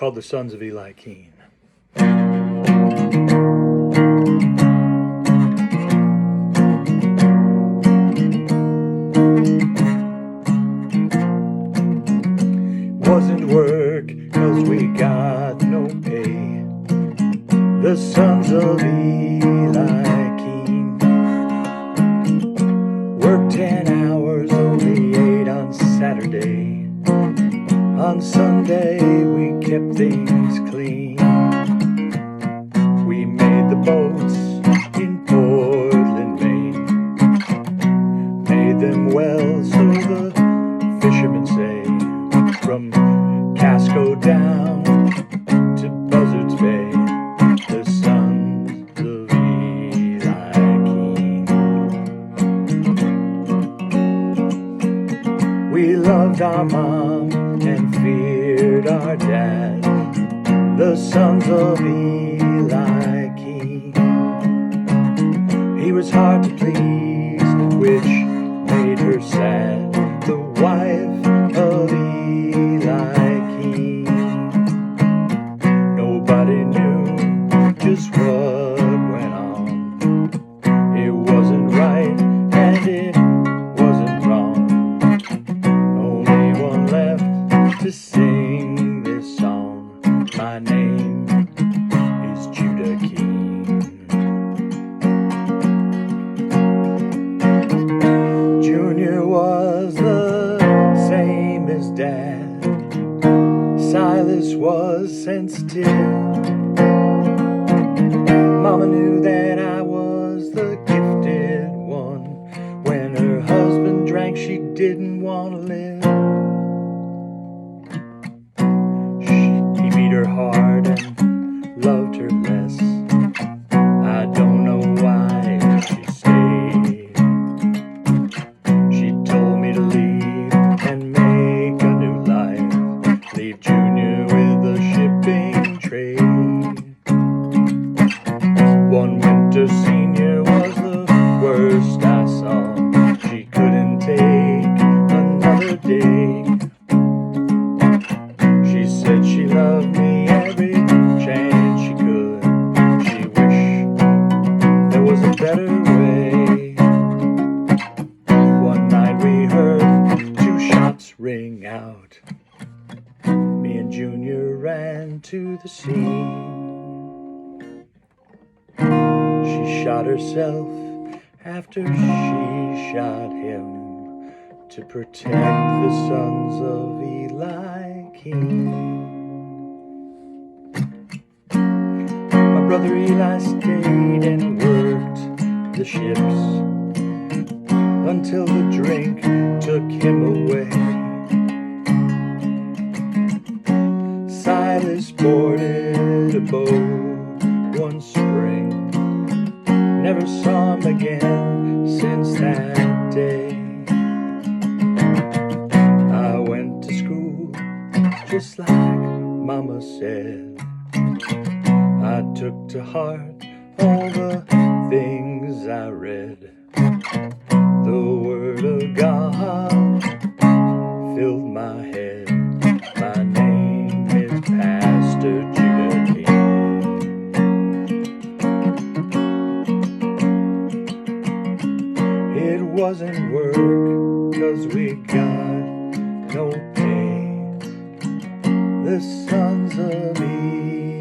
called the Sons of Eli Keen. Wasn't work 'cause we got no pay. The Sons of Eli Keen worked 10 hours, only 8 on Saturday. On Sunday we kept things clean. We made the boats in Portland, Maine. Made them well, so the fishermen say. From Casco down to Buzzards Bay, the Sons of Eli Keen. We loved our mom and feared our dad, the Sons of Eli Keen. He was hard to please, which made her sad, the wife of Eli Keen. Nobody knew just what went on. It wasn't right and it wasn't wrong. Only one left to sing this song. My name is Judah Keen. Junior was the same as Dad. Silas was sensitive. Mama knew that I was the gifted one. When her husband drank, she didn't want to live. He beat her hard and loved her less. I don't know why she stayed. She told me to leave and make a new life. Leave Junior with the shipping trade. One winter senior was the worst I saw. She couldn't take another day. She said she loved me every chance she could. She wished there was a better way. One night we heard 2 shots ring out. Me and Junior ran to the scene. She shot herself after she shot him to protect the Sons of Eli Keen. My brother Eli stayed and worked the ships until the drink took him away. Silas boarded a boat one spring. Never saw him again since that day. I went to school just like Mama said. I took to heart all the things I read. The Word of God filled my head. My name is Pastor Judah Keen. It wasn't work 'cause we got no pay. The Sons of Eli